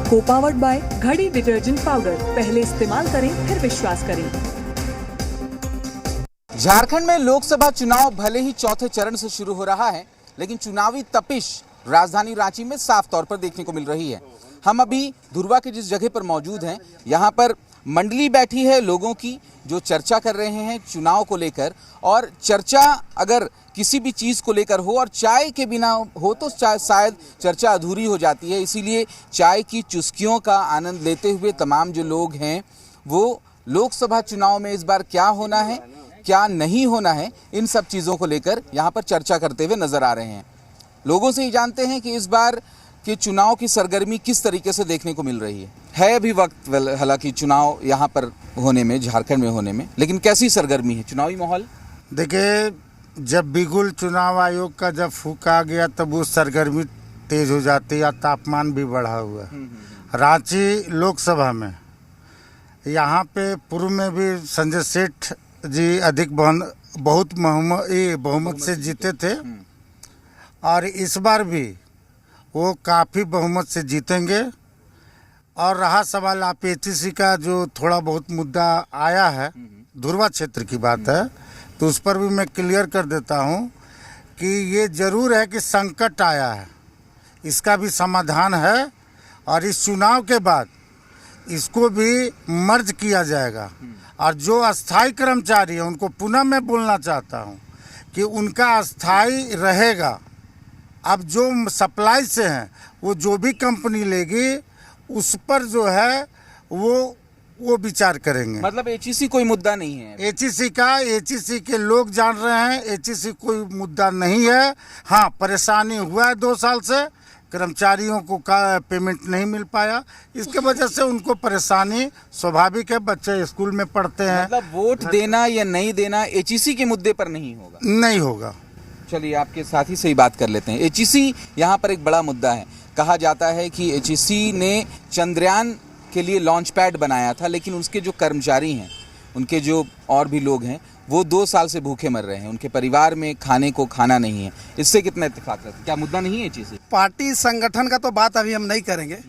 को powered by घड़ी detergent powder. पहले इस्तेमाल करें फिर विश्वास करें। झारखंड में लोकसभा चुनाव भले ही चौथे चरण से शुरू हो रहा है, लेकिन चुनावी तपिश राजधानी रांची में साफ तौर पर देखने को मिल रही है। हम अभी धुरवा के जिस जगह पर मौजूद हैं, यहाँ पर मंडली बैठी है लोगों की जो चर्चा कर रहे हैं चुनाव को लेकर। और चर्चा अगर किसी भी चीज़ को लेकर हो और चाय के बिना हो तो शायद चर्चा अधूरी हो जाती है। इसीलिए चाय की चुस्कियों का आनंद लेते हुए तमाम जो लोग हैं वो लोकसभा चुनाव में इस बार क्या होना है, क्या नहीं होना है, इन सब चीज़ों को लेकर यहाँ पर चर्चा करते हुए नजर आ रहे हैं। लोगों से ही जानते हैं कि इस बार के चुनाव की सरगर्मी किस तरीके से देखने को मिल रही है अभी वक्त हालांकि चुनाव यहाँ पर होने में, झारखंड में होने में, लेकिन कैसी सरगर्मी है चुनावी माहौल? देखिए, जब बिगुल चुनाव आयोग का जब फूका गया तब वो सरगर्मी तेज हो जाती है, तापमान भी बढ़ा हुआ है। रांची लोकसभा में यहाँ पे पूर्व में भी संजय सेठ जी अधिक बहुत बहुमत से जीते थे और इस बार भी वो काफ़ी बहुमत से जीतेंगे। और रहा सवाल आप एचईसी का जो थोड़ा बहुत मुद्दा आया है, धुरवा क्षेत्र की बात है, तो उस पर भी मैं क्लियर कर देता हूँ कि ये ज़रूर है कि संकट आया है, इसका भी समाधान है और इस चुनाव के बाद इसको भी मर्ज किया जाएगा। और जो अस्थाई कर्मचारी हैं उनको पुनः मैं बोलना चाहता हूँ कि उनका अस्थाई रहेगा। अब जो सप्लाई से हैं वो जो भी कंपनी लेगी उस पर जो है वो विचार करेंगे। मतलब एचईसी कोई मुद्दा नहीं है? एचईसी के लोग जान रहे हैं, एचईसी कोई मुद्दा नहीं है। हाँ, परेशानी हुआ है 2 साल से, कर्मचारियों को का पेमेंट नहीं मिल पाया, इसके वजह से उनको परेशानी स्वाभाविक है। बच्चे स्कूल में पढ़ते हैं। मतलब वोट देना या नहीं देना एचईसी के मुद्दे पर नहीं होगा? नहीं होगा। चलिए आपके साथी से ही बात कर लेते हैं। एचईसी यहाँ पर एक बड़ा मुद्दा है। कहा जाता है कि एचईसी ने चंद्रयान के लिए लॉन्च पैड बनाया था, लेकिन उसके जो कर्मचारी हैं, उनके जो और भी लोग हैं, वो 2 साल से भूखे मर रहे हैं। उनके परिवार में खाने को खाना नहीं है। इससे कितना इत्तेफाक रहता है? क्या मुद्दा नहीं है एचईसी? पार्टी संगठन का तो बात अभी हम नहीं करेंगे।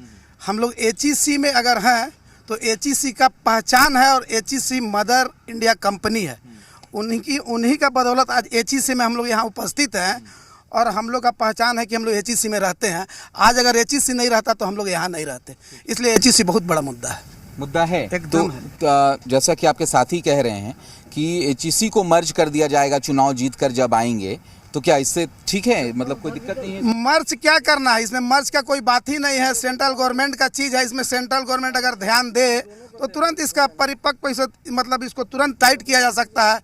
हम लोग एचईसी में अगर हैं तो एचईसी का पहचान है और एचईसी मदर इंडिया कंपनी है। उन्हीं का बदौलत आज एचईसी में हम लोग यहाँ उपस्थित हैं और हम लोग का पहचान है कि हम लोग एचईसी में रहते हैं। आज अगर एचईसी नहीं रहता तो हम लोग यहाँ नहीं रहते, इसलिए एचईसी बहुत बड़ा मुद्दा है एकदम। तो जैसा कि आपके साथी कह रहे हैं कि एचईसी को मर्ज कर दिया जाएगा चुनाव जीतकर जब आएंगे, तो क्या इससे ठीक है? मतलब कोई दिक्कत नहीं है? मर्ज क्या करना है, इसमें मर्ज का कोई बात ही नहीं है। सेंट्रल गवर्नमेंट का चीज़ है, इसमें सेंट्रल गवर्नमेंट अगर ध्यान दे तो तुरंत इसका परिपक्व, मतलब इसको तुरंत टाइट किया जा सकता है,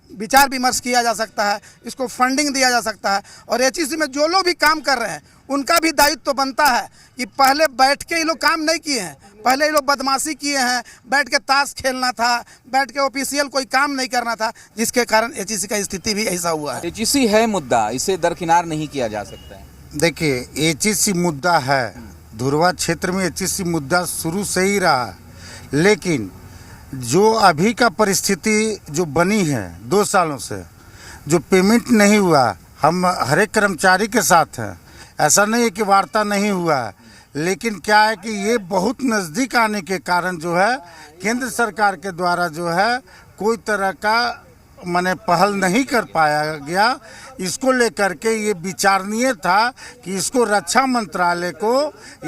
विचार विमर्श किया जा सकता है, इसको फंडिंग दिया जा सकता है। और एचईसी में जो लोग भी काम कर रहे हैं उनका भी दायित्व तो बनता है कि पहले बैठ के ये लोग काम नहीं किए हैं, पहले ये लोग बदमाशी किए हैं, बैठ के ताश खेलना था, बैठ के ऑफिशियल कोई काम नहीं करना था, जिसके कारण एचईसी का स्थिति भी ऐसा हुआ है। एचईसी है मुद्दा, इसे दरकिनार नहीं किया जा सकता है। देखिए, एचईसी मुद्दा है, धुरवा क्षेत्र में एचईसी मुद्दा शुरू से ही रहा है, लेकिन जो अभी का परिस्थिति जो बनी है 2 सालों से, जो पेमेंट नहीं हुआ, हम हर एक कर्मचारी के साथ हैं, ऐसा नहीं है कि वार्ता नहीं हुआ है, लेकिन क्या है कि ये बहुत नज़दीक आने के कारण जो है केंद्र सरकार के द्वारा जो है कोई तरह का माने पहल नहीं कर पाया गया। इसको लेकर के ये विचारणीय था कि इसको रक्षा मंत्रालय को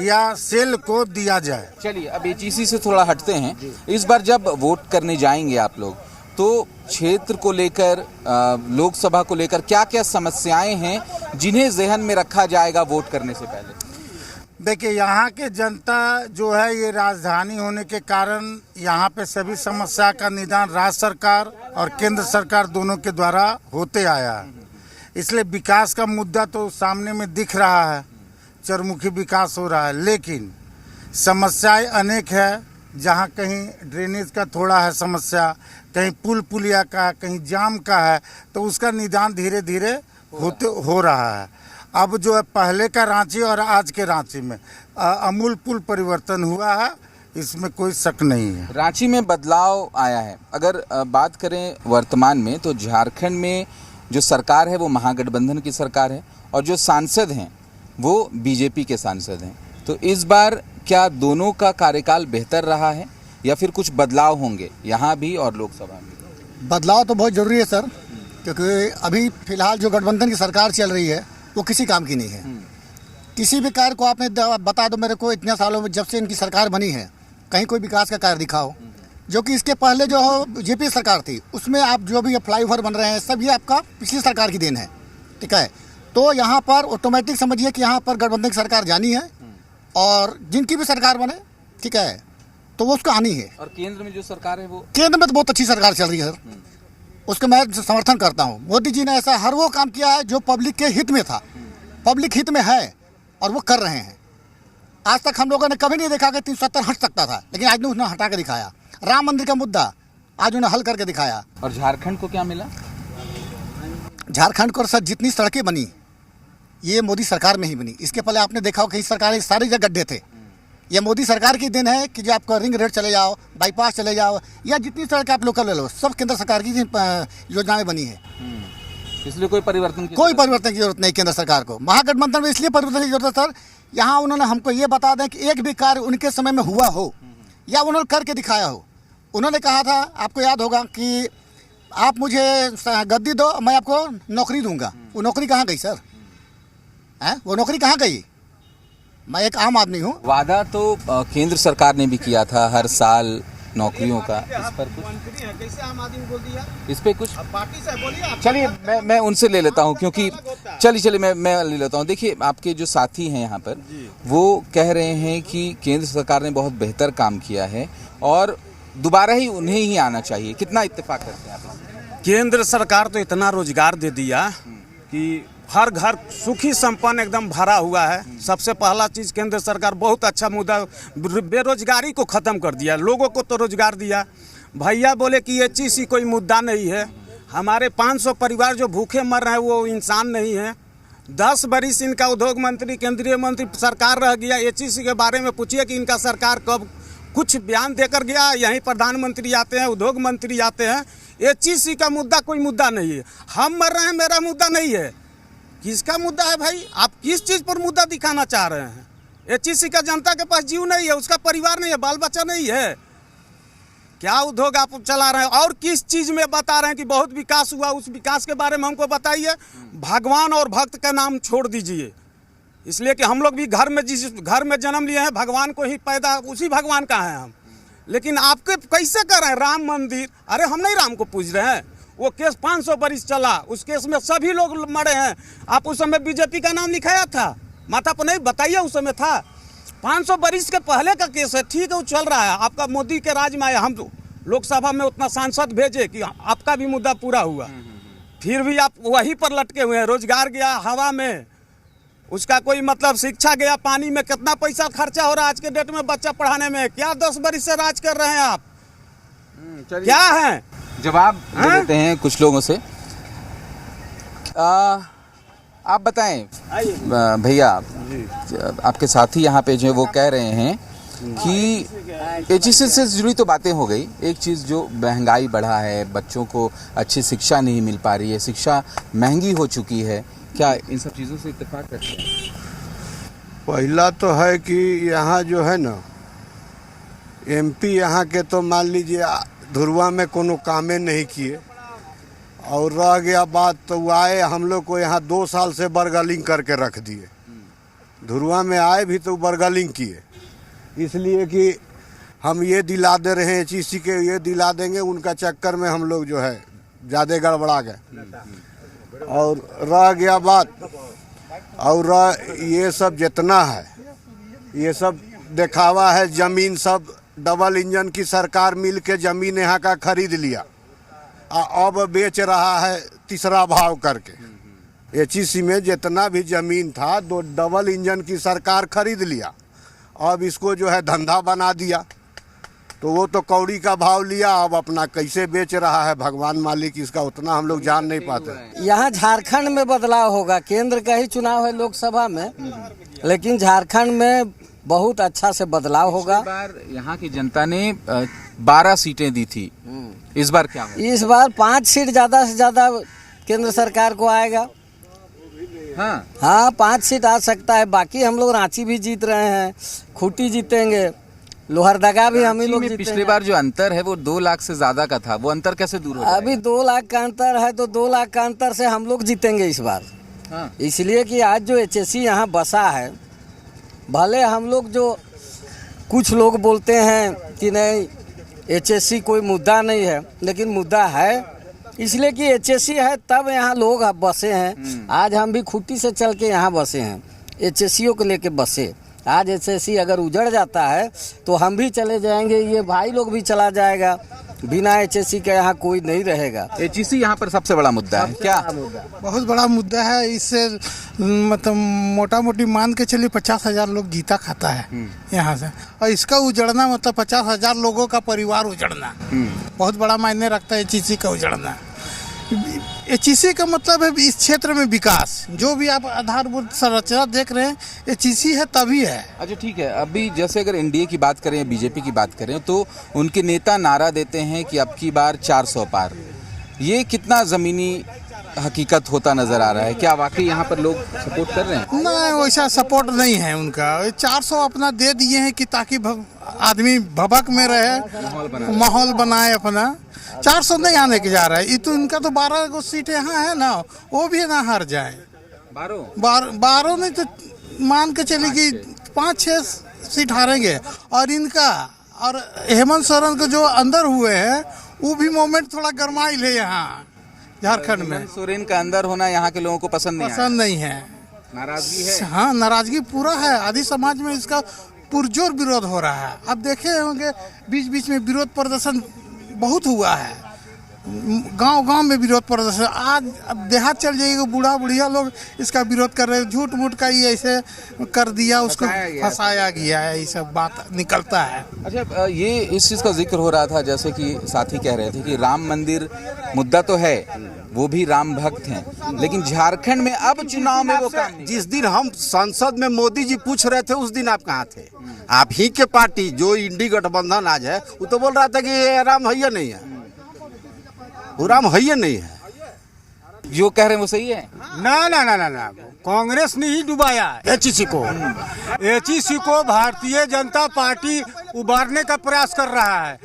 या सेल को दिया जाए। चलिए अब एचईसी से थोड़ा हटते हैं। इस बार जब वोट करने जाएंगे आप लोग, तो क्षेत्र को लेकर, लोकसभा को लेकर क्या क्या समस्याएं हैं जिन्हें ज़हन में रखा जाएगा वोट करने से पहले? देखिए, यहाँ के जनता जो है, ये राजधानी होने के कारण यहाँ पे सभी समस्या का निदान राज्य सरकार और केंद्र सरकार दोनों के द्वारा होते आया है। इसलिए विकास का मुद्दा तो सामने में दिख रहा है, चरमुखी विकास हो रहा है, लेकिन समस्याएं अनेक है। जहाँ कहीं ड्रेनेज का थोड़ा है समस्या, कहीं पुल पुलिया का, कहीं जाम का है, तो उसका निदान धीरे धीरे हो रहा है। अब जो है पहले का रांची और आज के रांची में अमूलपूर्ण परिवर्तन हुआ है, इसमें कोई शक नहीं है। रांची में बदलाव आया है। अगर बात करें वर्तमान में, तो झारखंड में जो सरकार है वो महागठबंधन की सरकार है और जो सांसद हैं वो बीजेपी के सांसद हैं। तो इस बार क्या दोनों का कार्यकाल बेहतर रहा है या फिर कुछ बदलाव होंगे यहाँ भी और लोकसभा में? बदलाव तो बहुत ज़रूरी है सर, क्योंकि अभी फिलहाल जो गठबंधन की सरकार चल रही है वो किसी काम की नहीं है। किसी भी कार्य को आपने बता दो मेरे को, इतने सालों में जब से इनकी सरकार बनी है कहीं कोई विकास का कार्य दिखाओ, जो कि इसके पहले जो जेपी सरकार थी उसमें आप जो भी फ्लाईओवर बन रहे हैं सब ये आपका पिछली सरकार की देन है, ठीक है। तो यहाँ पर ऑटोमेटिक समझिए कि यहाँ पर गठबंधन की सरकार जानी है और जिनकी भी सरकार बने, ठीक है, तो वो उसको आनी है। और केंद्र में जो सरकार है वो, केंद्र में तो बहुत अच्छी सरकार चल रही है सर, उसको मैं समर्थन करता हूँ। मोदी जी ने ऐसा हर वो काम किया है जो पब्लिक के हित में था, पब्लिक हित में है और वो कर रहे हैं। आज तक हम लोगों ने कभी नहीं देखा कि 370 हट सकता था, लेकिन आज ने उसने हटा के दिखाया। राम मंदिर का मुद्दा आज उन्हें हल करके दिखाया। और झारखंड को क्या मिला? झारखंड को सर जितनी सड़कें बनी ये मोदी सरकार में ही बनी। इसके पहले आपने देखा हो कहीं सरकारें सारी जगह गड्ढे थे, ये मोदी सरकार की दिन है कि जो आपका रिंग रोड चले जाओ, बाईपास चले जाओ, या जितनी सड़क आप लोकल ले लो, सब केंद्र सरकार की योजनाएं बनी है। इसलिए कोई परिवर्तन की जरूरत नहीं केंद्र सरकार को। महागठबंधन में इसलिए परिवर्तन की जरूरत है सर, यहाँ उन्होंने हमको ये बता दें कि एक भी कार्य उनके समय में हुआ हो या उन्होंने करके दिखाया हो। उन्होंने कहा था, आपको याद होगा कि आप मुझे गद्दी दो मैं आपको नौकरी दूंगा। वो नौकरी कहाँ गई सर? हैं, वो नौकरी कहाँ गई? मैं एक आम आदमी हूँ। वादा तो केंद्र सरकार ने भी किया था हर साल नौकरियों का, इस पर कुछ कैसे आम आदमी बोल दिया? इस पे कुछ पार्टी से बोलिए। चलिए मैं उनसे ले लेता हूँ, क्योंकि चलिए मैं ले लेता हूँ। देखिए आपके जो साथी हैं यहाँ पर वो कह रहे हैं कि केंद्र सरकार ने बहुत बेहतर काम किया है और दोबारा ही उन्हें ही आना चाहिए। कितना इत्तेफाक करते हैं आप? केंद्र सरकार तो इतना रोजगार दे दिया कि हर घर सुखी संपन्न एकदम भरा हुआ है। सबसे पहला चीज़ केंद्र सरकार बहुत अच्छा मुद्दा बेरोजगारी को ख़त्म कर दिया, लोगों को तो रोजगार दिया। भैया बोले कि ये चीज़ कोई मुद्दा नहीं है, हमारे 500 परिवार जो भूखे मर रहे हैं वो इंसान नहीं है। 10 बरिस इनका उद्योग मंत्री केंद्रीय मंत्री सरकार रह गया। एचईसी के बारे में पूछिए कि इनका सरकार कब कुछ बयान देकर गया? यहीं प्रधानमंत्री आते हैं, उद्योग मंत्री आते हैं। एचईसी का मुद्दा कोई मुद्दा नहीं है। हम मर रहे हैं, मेरा मुद्दा नहीं है। किसका मुद्दा है भाई? आप किस चीज़ पर मुद्दा दिखाना चाह रहे हैं? एचईसी का जनता के पास जीव नहीं है, उसका परिवार नहीं है, बाल बच्चा नहीं है। क्या उद्योग आप चला रहे हैं? और किस चीज़ में बता रहे हैं कि बहुत विकास हुआ? उस विकास के बारे में हमको बताइए। भगवान और भक्त का नाम छोड़ दीजिए, इसलिए कि हम लोग भी घर में जिस घर में जन्म लिए हैं भगवान को ही पैदा, उसी भगवान का हैं हम। लेकिन आपके कैसे कर रहे हैं? राम मंदिर, अरे हम नहीं राम को पूज रहे हैं। वो केस 500 बरिस चला, उस केस में सभी लोग मरे हैं। आप उस समय बीजेपी का नाम लिखाया था? माथा पर नहीं, बताइए उस समय था। 500 बरिस के पहले का केस है, ठीक है, वो चल रहा है। आपका मोदी के राज में आया, हम लोकसभा में उतना सांसद भेजे कि आपका भी मुद्दा पूरा हुआ, फिर भी आप वहीं पर लटके हुए हैं। रोजगार गया हवा में, उसका कोई मतलब। शिक्षा गया पानी में। कितना पैसा खर्चा हो रहा है आज के डेट में बच्चा पढ़ाने में? क्या 10 बरिस से राज कर रहे हैं आप? क्या है? जवाब दे देते हैं कुछ लोगों से। आप बताएं भैया, आपके साथी यहाँ पे जो वो कह रहे हैं कि एचईसी से जुड़ी तो बातें हो गई, एक चीज़ जो महंगाई बढ़ा है, बच्चों को अच्छी शिक्षा नहीं मिल पा रही है, शिक्षा महंगी हो चुकी है, क्या इन सब चीज़ों से इत्तेफाक करते हैं? पहला तो है कि यहाँ जो है ना एमपी यहाँ के तो मान लीजिए धुरवा में कोनो कामे नहीं किए, और रह गया बात तो वो आए हम लोग को यहाँ 2 साल से बर्गलिंग करके रख दिए। धुरवा में आए भी तो बर्गलिंग किए, इसलिए कि हम ये दिला दे रहे हैं एचईसी के, ये दिला देंगे, उनका चक्कर में हम लोग जो है ज़्यादा गड़बड़ा गए। और रह गया बात, और ये सब जितना है ये सब दिखावा है। ज़मीन सब डबल इंजन की सरकार मिल के ज़मीन यहाँ का खरीद लिया, अब बेच रहा है तीसरा भाव करके। एचईसी में जितना भी ज़मीन था 2 डबल इंजन की सरकार खरीद लिया, अब इसको जो है धंधा बना दिया, तो वो तो कौड़ी का भाव लिया, अब अपना कैसे बेच रहा है भगवान मालिक इसका, उतना हम लोग जान नहीं पाते। यहाँ झारखंड में बदलाव होगा, केंद्र का ही चुनाव है लोकसभा में, लेकिन झारखंड में बहुत अच्छा से बदलाव होगा। इस बार यहाँ की जनता ने 12 सीटें दी थी, इस बार क्या होगा? इस बार 5 सीट ज़्यादा से ज़्यादा केंद्र सरकार को आएगा। हाँ हाँ 5 सीट आ सकता है। बाकी हम लोग रांची भी जीत रहे हैं, खूंटी जीतेंगे, लोहरदगा भी हम ही लोग में पिछले जीतेंगे। बार जो अंतर है वो 2 लाख से ज्यादा का था, वो अंतर कैसे दूर हो जाएगा? अभी 2 लाख का अंतर है, तो 2 लाख का अंतर से हम लोग जीतेंगे इस बार। हाँ। इसलिए कि आज जो HSC यहाँ बसा है, भले हम लोग जो कुछ लोग बोलते हैं कि नहीं HSC कोई मुद्दा नहीं है, लेकिन मुद्दा है, इसलिए कि HSC है तब यहाँ लोग बसे हैं। आज हम भी खूंटी से चल के यहाँ बसे हैं, HSC को लेके बसे। आज HSC अगर उजड़ जाता है तो हम भी चले जाएंगे, ये भाई लोग भी चला जाएगा, बिना HSC के यहाँ कोई नहीं रहेगा। HEC यहाँ पर सबसे बड़ा मुद्दा है क्या? बहुत बड़ा मुद्दा है। इससे मतलब मोटा मोटी मान के चलिए 50,000 लोग जीता खाता है यहाँ से, और इसका उजड़ना मतलब 50,000 लोगों का परिवार उजड़ना बहुत बड़ा मायने रखता है। HEC का उजड़ना, HEC का मतलब है इस क्षेत्र में विकास। जो भी आप आधारभूत संरचना देख रहे हैं HEC है तभी है। अच्छा ठीक है, अभी जैसे अगर एनडीए की बात करें, बीजेपी की बात करें, तो उनके नेता नारा देते हैं कि अब की बार 400 पार। ये कितना जमीनी हकीकत होता नजर आ रहा है? क्या वाकई यहाँ पर लोग सपोर्ट कर रहे हैं? नहीं, वैसा सपोर्ट नहीं है उनका। 400 अपना दे दिए हैं कि ताकि आदमी भभक में रहे, माहौल बनाए अपना। 400 नहीं आने के जा रहा है। ये तो इनका तो 12 गो सीट यहाँ है ना, वो भी ना हार जाए। 12 नहीं तो मान के चलिए कि 5-6 सीट हारेंगे। और इनका और हेमंत सोरेन को जो अंदर हुए हैं वो भी मोमेंट थोड़ा गरमाइल है यहाँ झारखंड में। सोरेन का अंदर होना यहाँ के लोगों को पसंद नहीं है, नाराजगी है। हाँ नाराजगी पूरा है। आदि समाज में इसका पुरजोर विरोध हो रहा है। आप देखे होंगे बीच बीच में विरोध प्रदर्शन बहुत हुआ है, गांव-गांव में विरोध प्रदर्शन। आज अब देहात चल जाएगा, बूढ़ा बुढ़िया लोग इसका विरोध कर रहे हैं। झूठ मूठ का ये ऐसे कर दिया, उसको फंसाया गया है, ये सब बात निकलता है। अच्छा, ये इस चीज़ का जिक्र हो रहा था, जैसे कि साथी कह रहे थे कि राम मंदिर मुद्दा तो है, वो भी राम भक्त हैं, लेकिन झारखंड में अब चुनाव में वो काम नहीं। जिस दिन हम संसद में मोदी जी पूछ रहे थे उस दिन आप कहाँ थे? आप ही के पार्टी जो इंडी गठबंधन आज है वो तो बोल रहा था कि ये राम है नहीं है, वो राम है नहीं है। जो कह रहे हैं वो सही है? ना ना ना ना ना, कांग्रेस ने ही डुबाया HEC को। HEC को भारतीय जनता पार्टी उबारने का प्रयास कर रहा है।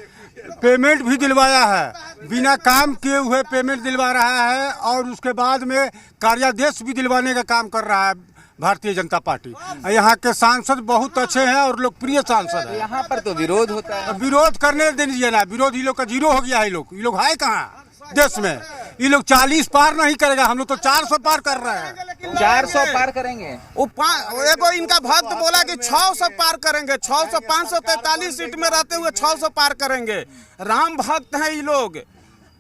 पेमेंट भी दिलवाया है, बिना काम किए हुए पेमेंट दिलवा रहा है, और उसके बाद में कार्यादेश भी दिलवाने का काम कर रहा है भारतीय जनता पार्टी। यहाँ के सांसद बहुत अच्छे हैं और लोकप्रिय सांसद हैं। यहाँ पर तो विरोध होता है। विरोध करने दीजिए ना, विरोध ये लोग का जीरो हो गया है। ये लोग है कहाँ देश में? ये लोग 40 पार नहीं करेगा, हम लोग तो 400 पार कर रहे हैं। 400 पार करेंगे। एगो इनका भक्त बोला कि 600 पार करेंगे, 600 543 सीट में रहते हुए 600 पार करेंगे। राम भक्त हैं ये लोग,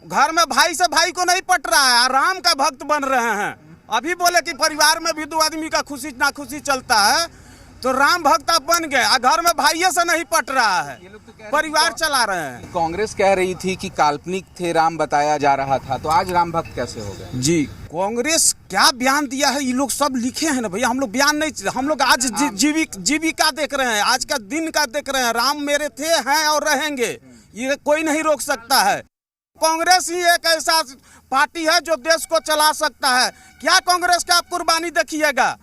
घर में भाई से भाई को नहीं पट रहा है, राम का भक्त बन रहे हैं। अभी बोले कि परिवार में भी 2 आदमी का खुशी नाखुशी चलता है, तो राम भक्त आप बन गए, घर में भाइयों से नहीं पट रहा है, परिवार चला रहे हैं। कांग्रेस कह रही थी कि काल्पनिक थे राम बताया जा रहा था, तो आज राम भक्त कैसे हो गए? जी, कांग्रेस क्या बयान दिया है ये लोग सब लिखे हैं ना भैया, हम लोग बयान नहीं, हम लोग आज जीविका देख रहे हैं, आज का दिन का देख रहे हैं। राम मेरे थे, हैं और रहेंगे, ये कोई नहीं रोक सकता है। कांग्रेस ही एक ऐसा पार्टी है जो देश को चला सकता है। क्या कांग्रेस का आप कुर्बानी देखिएगा?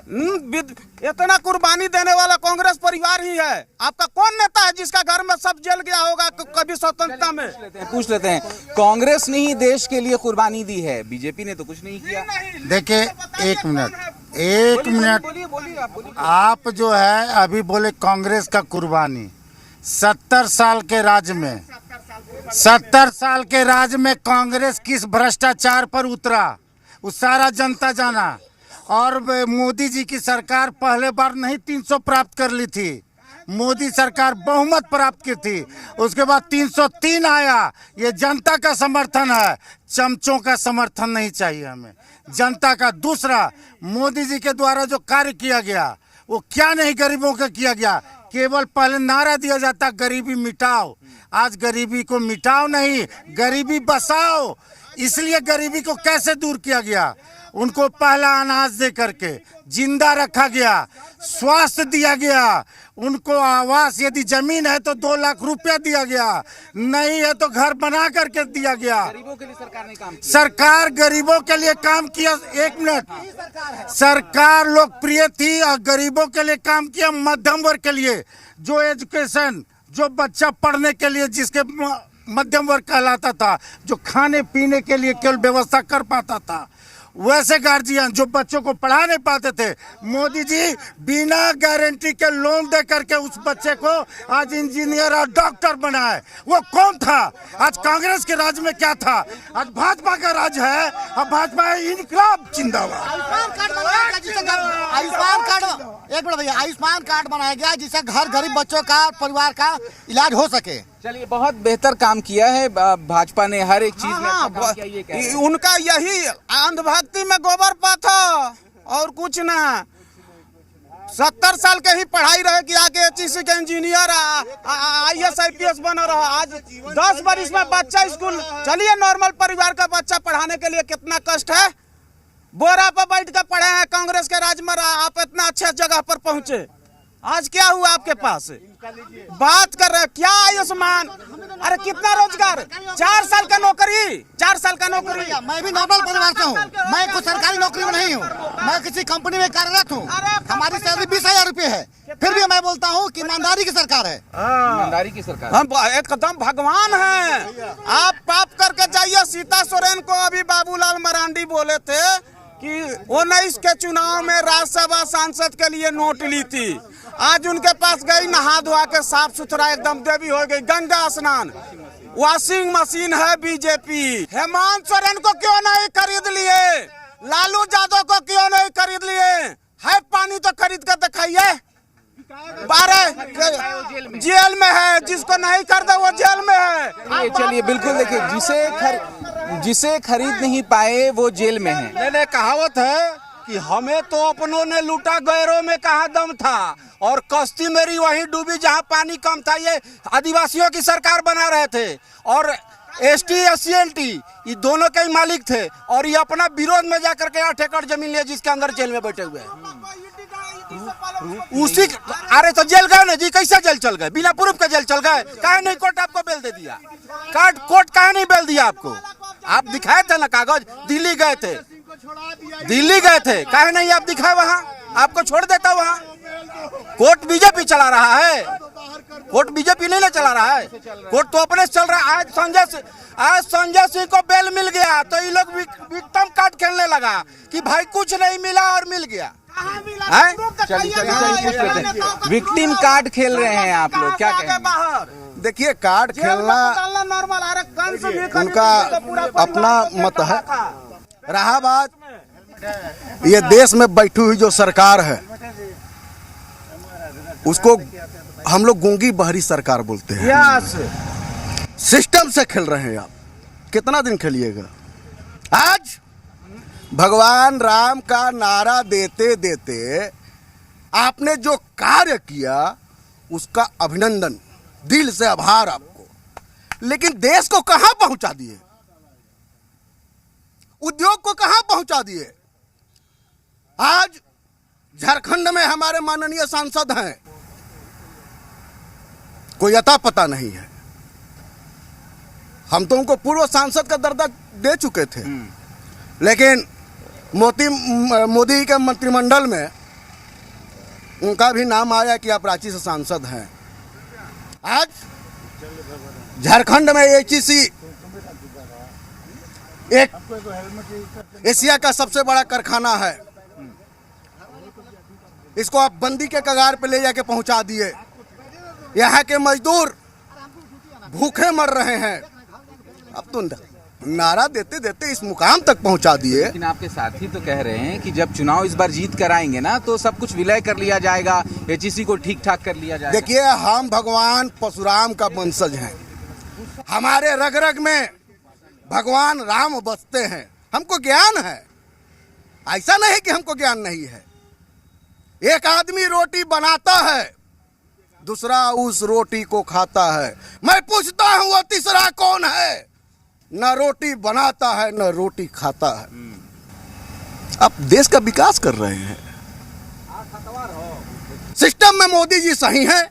इतना कुर्बानी देने वाला कांग्रेस परिवार ही है। आपका कौन नेता है जिसका घर में सब जल गया होगा कभी स्वतंत्रता में? पूछ लेते हैं, कांग्रेस ने ही देश के लिए कुर्बानी दी है, बीजेपी ने तो कुछ नहीं किया। देखिए एक मिनट, बोलिए आप जो है अभी बोले कांग्रेस का कुर्बानी। 70 साल के राज में 70 साल के राज में कांग्रेस किस भ्रष्टाचार पर उतरा वो सारा जनता जाना। और मोदी जी की सरकार पहले बार नहीं 300 प्राप्त कर ली थी, मोदी सरकार बहुमत प्राप्त की थी, उसके बाद 303 आया। ये जनता का समर्थन है, चमचों का समर्थन नहीं चाहिए हमें, जनता का। दूसरा, मोदी जी के द्वारा जो कार्य किया गया वो क्या नहीं गरीबों का किया गया। केवल पहले नारा दिया जाता गरीबी मिटाओ, आज गरीबी को मिटाओ नहीं, गरीबी बसाओ। इसलिए गरीबी को कैसे दूर किया गया। उनको पहला अनाज दे करके जिंदा रखा गया, स्वास्थ्य दिया गया, उनको आवास, यदि जमीन है तो 2 लाख रुपया दिया गया, नहीं है तो घर बना करके दिया गया। गरीबों के लिए सरकार ने काम किया। सरकार गरीबों के लिए काम किया। 1 मिनट, सरकार लोकप्रिय थी और गरीबों के लिए काम किया, मध्यम वर्ग के लिए, जो एजुकेशन, जो बच्चा पढ़ने के लिए जिसके मध्यम वर्ग कहलाता था, जो खाने पीने के लिए केवल व्यवस्था कर पाता था, वैसे गार्जियन जो बच्चों को पढ़ा नहीं पाते थे, मोदी जी बिना गारंटी के लोन दे करके उस बच्चे को आज इंजीनियर और डॉक्टर बनाए। वो कौन था? आज कांग्रेस के राज में क्या था? आज भाजपा का राज है। अब भाजपा इनकलाब जिंदाबाद। आयुष्मान कार्ड बनाया गया जिससे आयुष्मान कार्ड, एक मिनट भैया, आयुष्मान कार्ड बनाया गया जिससे घर गरीब बच्चों का, परिवार का इलाज हो सके। चलिए, बहुत बेहतर काम किया है भाजपा ने, हर एक चीज में अच्छा काम किया, ये कह रहे हैं। उनका यही अंधभक्ति में गोबर पाथा और कुछ ना। 70 साल के ही पढ़ाई रहे कि आगे एचईसी के इंजीनियर, IAS IPS बना रहा। आज 10 बरिस में बच्चा स्कूल, चलिए नॉर्मल परिवार का बच्चा पढ़ाने के लिए कितना कष्ट है। बोरा पर बैठ कर पढ़े हैं, कांग्रेस के राज में आप इतना अच्छे जगह पर पहुंचे। आज क्या हुआ आपके पास? बात कर रहे क्या आयुष्मान? अरे कितना रोजगार? 4 साल का नौकरी, 4 साल का नौकरी। मैं भी नॉर्मल परिवार से हूँ, मैं कुछ सरकारी नौकरी में नहीं हूँ, मैं किसी कंपनी में कार्यरत हूँ। हमारी सैलरी 20,000 रुपये है, फिर भी मैं बोलता हूँ कि ईमानदारी की सरकार है। ईमानदारी की सरकार, हम एकदम भगवान हैं। आप पाप करके जाइए। सीता सोरेन को अभी बाबूलाल मरांडी बोले थे कि 19 के चुनाव में राज्यसभा सांसद के लिए नोट ली थी। आज उनके पास गई, नहा धोआ के साफ सुथरा एकदम देवी हो गई, गंगा स्नान। वॉशिंग मशीन है बीजेपी। हेमंत सोरेन को क्यों नहीं खरीद लिए? लालू यादव को क्यों नहीं खरीद लिए? है पानी तो खरीद कर दिखाइए। 12 जेल में है, जिसको नहीं खरीदा वो जेल में है। चलिए बिल्कुल, देखिए जिसे खरीद नहीं पाए वो जेल में है। नहीं, कहावत है कि हमें तो अपनों ने लूटा, गैरों में कहाँ दम था, और कश्ती मेरी वहीं डूबी जहाँ पानी कम था। ये आदिवासियों की सरकार बना रहे थे और ST SC LT ये दोनों के ही मालिक थे, और ये अपना विरोध में जाकर के 8 एकड़ जमीन लिया, जिसके अंदर जेल में बैठे हुए हैं। उसी अरे तो जेल गए ना जी, कैसे जेल चल गए? बिना प्रूफ के जेल चल गए। काहे नहीं कोर्ट आपको बेल दे दिया? कोर्ट काहे नहीं बेल दिया आपको? आप दिखाए थे ना कागज, दिल्ली गए थे, काहे नहीं आप दिखाए? वहाँ आपको छोड़ देता वहाँ। कोर्ट बीजेपी चला रहा है, कोर्ट बीजेपी नहीं ना चला रहा है, कोर्ट तो अपने चल रहा है। आज संजय सिंह को बेल मिल गया तो ये लोग विक्टिम कार्ड खेलने लगा कि भाई कुछ नहीं मिला और मिल गया। विक्टिम कार्ड खेल रहे हैं आप लोग, क्या कहेंगे? देखिए, कार्ड खेलना उनका अपना मत है। रहा बात ये देश में बैठी हुई जो सरकार है, उसको हम लोग गूंगी बहरी सरकार बोलते हैं। सिस्टम से खेल रहे हैं आप, कितना दिन खेलिएगा? आज भगवान राम का नारा देते देते आपने जो कार्य किया उसका अभिनंदन, दिल से आभार आपको। लेकिन देश को कहां पहुंचा दिए? उद्योग को कहां पहुंचा दिए? आज झारखंड में हमारे माननीय सांसद हैं, कोई अता पता नहीं है। हम तो उनको पूर्व सांसद का दर्जा दे चुके थे, लेकिन मोदी के मंत्रिमंडल में उनका भी नाम आया कि आप रांची से सांसद हैं। आज झारखंड में HEC एक एशिया का सबसे बड़ा कारखाना है, इसको आप बंदी के कगार पे ले जाके पहुंचा दिए। यहाँ के मजदूर भूखे मर रहे हैं। अब तो नारा देते देते इस मुकाम तक पहुंचा दिए। लेकिन आपके साथी तो कह रहे हैं कि जब चुनाव इस बार जीत कर आएंगे ना तो सब कुछ विलय कर लिया जाएगा, HEC को ठीक ठाक कर लिया जाएगा। देखिए, हम भगवान परशुराम का वंशज हैं, हमारे रग रग में भगवान राम बसते हैं, हमको ज्ञान है। ऐसा नहीं कि हमको ज्ञान नहीं है। एक आदमी रोटी बनाता है, दूसरा उस रोटी को खाता है। मैं पूछता हूं वो तीसरा कौन है? न रोटी बनाता है न रोटी खाता है। आप देश का विकास कर रहे हैं। सिस्टम में मोदी जी सही हैं,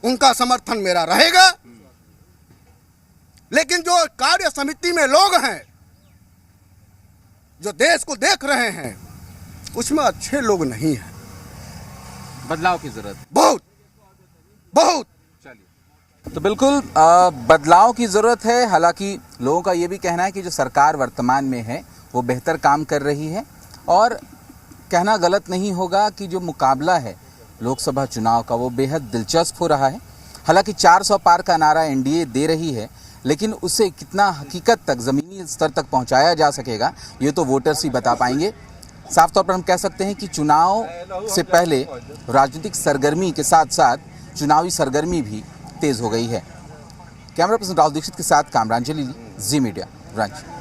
उनका समर्थन मेरा रहेगा, लेकिन जो कार्य समिति में लोग हैं जो देश को देख रहे हैं उसमें अच्छे लोग नहीं हैं। बदलाव की जरूरत है। बहुत बहुत। तो बिल्कुल बदलाव की जरूरत है। हालांकि लोगों का ये भी कहना है कि जो सरकार वर्तमान में है वो बेहतर काम कर रही है, और कहना गलत नहीं होगा कि जो मुकाबला है लोकसभा चुनाव का वो बेहद दिलचस्प हो रहा है। हालांकि 400 पार का नारा एनडीए दे रही है, लेकिन उसे कितना हकीकत तक, ज़मीनी स्तर तक पहुंचाया जा सकेगा ये तो वोटर्स ही बता पाएंगे। साफ तौर पर हम कह सकते हैं कि चुनाव से पहले राजनीतिक सरगर्मी के साथ साथ चुनावी सरगर्मी भी तेज हो गई है। कैमरा पर्सन राहुल दीक्षित के साथ कामरान जलीली, जी मीडिया, रांची।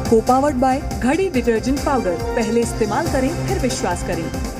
को पावर्ड बाय घड़ी डिटर्जेंट पाउडर, पहले इस्तेमाल करें फिर विश्वास करें।